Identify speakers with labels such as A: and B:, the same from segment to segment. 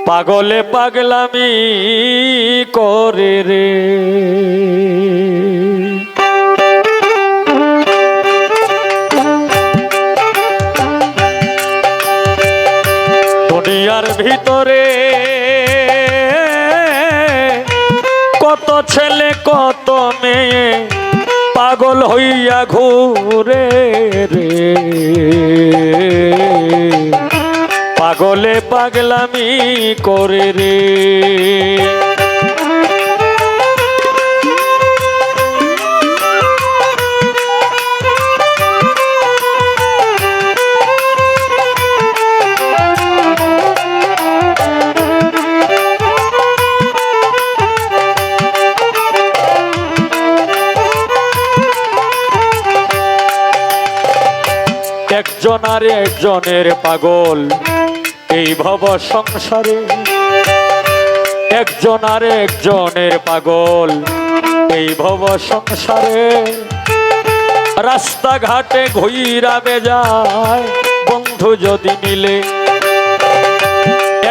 A: পাগলে পাগলামি করে রে। দুনিয়ার ভিতরে কত ছেলে কত মেয়ে পাগল হইয়া ঘুরে রে। পাগলে পাগলামি করে রে। একজন আর একজনের পাগল এই ভব সংসারে। একজন আর একজনের পাগল এই ভব সংসারে। রাস্তাঘাটে ঘুইরা বেজায় বন্ধু যদি মিলে।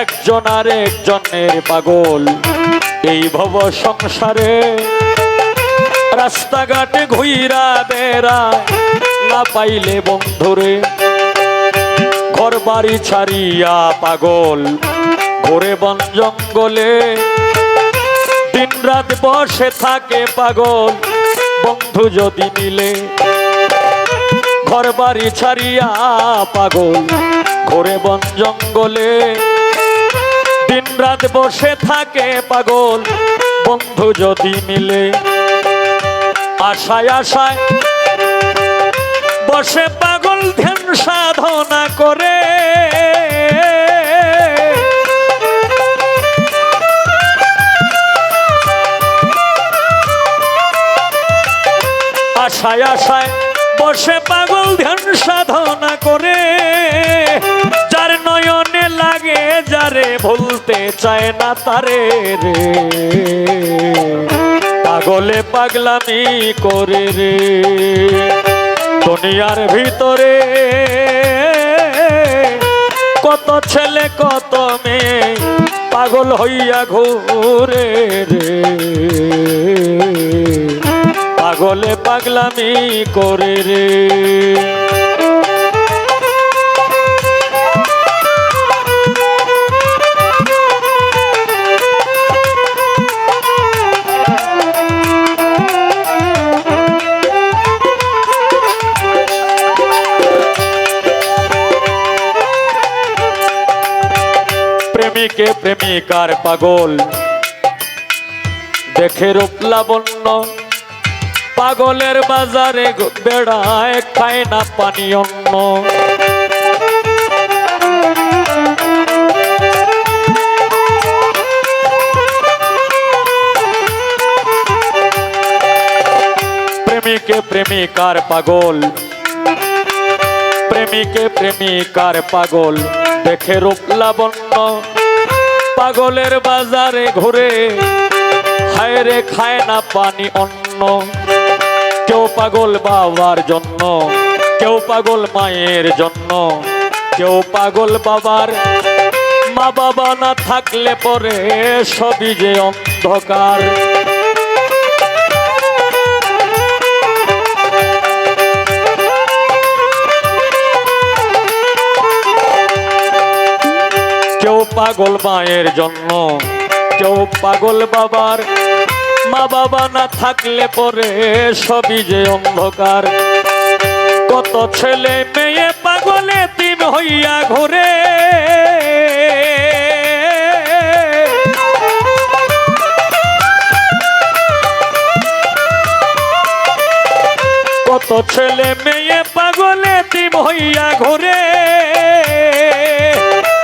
A: একজন আর একজনের পাগল এই ভব সংসারে। রাস্তাঘাটে ঘুইরা বেড়ায় না পাইলে বন্ধুরে। ঘর বাড়ি ছাড়িয়া পাগল ঘোরে বন জঙ্গলে। দিন রাত বসে থাকে পাগল বন্ধু যদি মিলে। ঘর বাড়ি ছাড়িয়া পাগল ঘোরে বন জঙ্গলে। দিন রাত বসে থাকে পাগল বন্ধু যদি মিলে। আশায় আশায় বসে পাগল ধ্যান সাধনা করে। আশায় আশায় বসে পাগল ধ্যান সাধনা করে। যার নয়নে লাগে যারে ভুলতে চায় না তারে রে। পাগলে পাগলামি করে রে। দুনিয়ার ভিতরে কত ছেলে কত মেয়ে পাগল হইয়া ঘুরে রে। পাগলে পাগলামি করে রে। প্রেমিকে প্রেমিকার পাগল দেখে রূপ লাবণ্য। পাগলের বাজারে বেড়ায় খায় না পানি অন্ন। প্রেমিকে প্রেমিকার পাগল প্রেমিকে প্রেমিকার পাগল দেখে রূপ লাবণ্য। পাগলের বাজারে ঘুরে হায় রে খায় না পানি অন্ন। কেউ পাগল বাবার জন্য, কেউ পাগল মায়ের জন্য, কেউ পাগল বাবার। মা বাবা না থাকলে পরে সবই যে অন্ধকার। কেউ পাগল মায়ের জন্য, কেউ পাগল বাবার। মা বাবা না থাকলে পরে সবই যে অন্ধকার। কত ছেলে মেয়ে পাগলে এতিম হইয়া ঘুরে। কত ছেলে মেয়ে পাগলে এতিম হইয়া ঘুরে।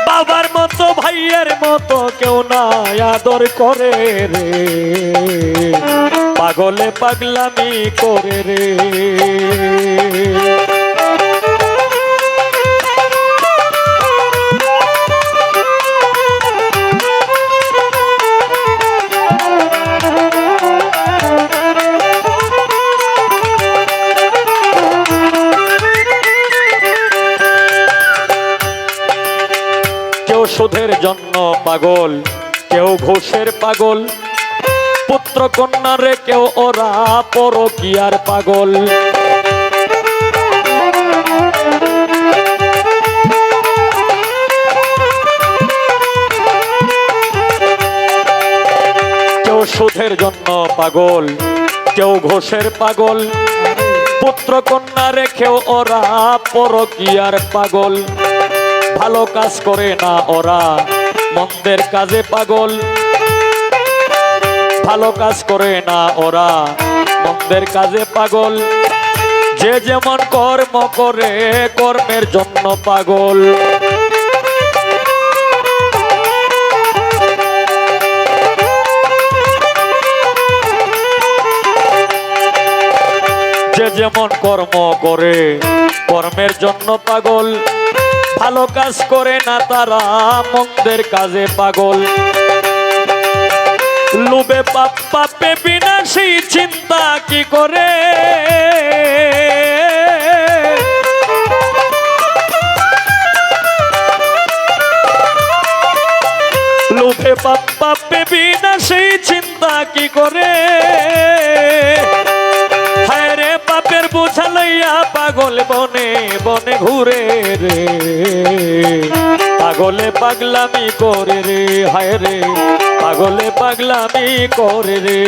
A: বাবার মতো ভাইয়ের মতো কেউ না আদর করে রে। পাগলে পাগলামি করে রে। সুদের জন্য পাগল, কেউ ঘুষের পাগল, পুত্র কন্যা রে কেউ ওরা পরকীয়ার পাগল। কেউ সুদের জন্য পাগল, কেউ ঘুষের পাগল, পুত্র কন্যা রেখেও ওরা পরকীয়ার পাগল। ভালো কাজ করে না ওরা, মন্দের কাজে পাগল। ভালো কাজ করে না ওরা, মন্দের কাজে পাগল। যে যেমন কর্ম করে কর্মের জন্য পাগল। যে যেমন কর্ম করে কর্মের জন্য পাগল। ভালো কাজ করে না তারা, মন্দের কাজে পাগল। লোভে পাপ পাপে বিনাশী চিন্তা কি করে, লোভে পাপ পাপে বিনাশী চিন্তা কি করে। হায় রে পাপের বোঝা লইয়া পাগল বনে বনে ঘুরে রে, পাগলে পাগলামি করে রে। হায় রে পাগলে পাগলামি করে রে।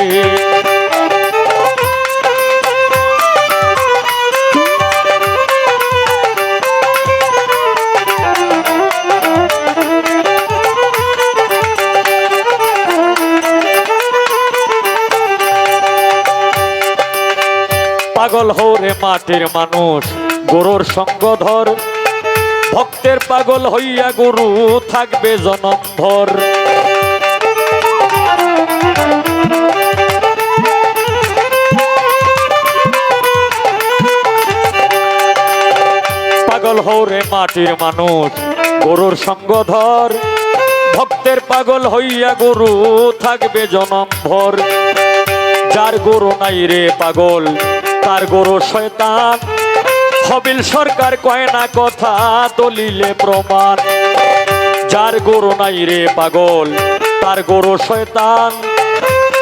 A: পাগল হরে মাটির মানুষ, গুরুর সঙ্গ ধর। ভক্তের পাগল হইয়া গুরু থাকবে জনমভর। পাগল হরে মাটির মানুষ, গুরুর সঙ্গ ধর। ভক্তের পাগল হইয়া গুরু থাকবে জনমভর। যার গুরু নাই রে পাগল, তার গুরু শয়তান। হবিল সরকার কয় না কথা, দলিলে প্রমাণ। যার গুরু নাই রে পাগল, তার গুরু শয়তান।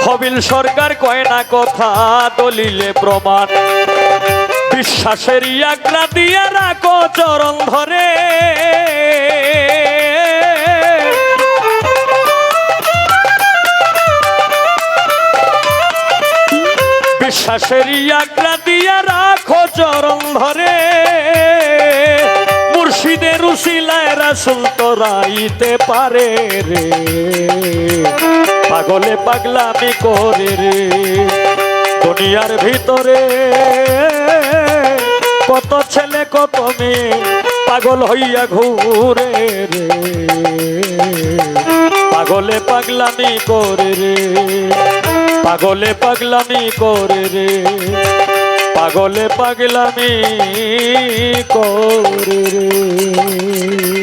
A: হবিল সরকার কয় না কথা, দলিলে প্রমাণ। বিশ্বাসের আজ্ঞা দিয়া রাখো চরণ ধরে, বিশ্বাসের আজ্ঞা দিয়া রাখো চরণ ধরে। মুর্শিদের উসিলায় রাসূল তোরাইতে পারে রে, পাগলে পাগলামি করে রে। দুনিয়ার ভিতরে কত ছেলে কত মেয়ে পাগল হইয়া ঘুরে রে, পাগলে পাগলামি করে রে। পাগলে পাগলামি করে রে, পাগলে পাগলামি করে রে।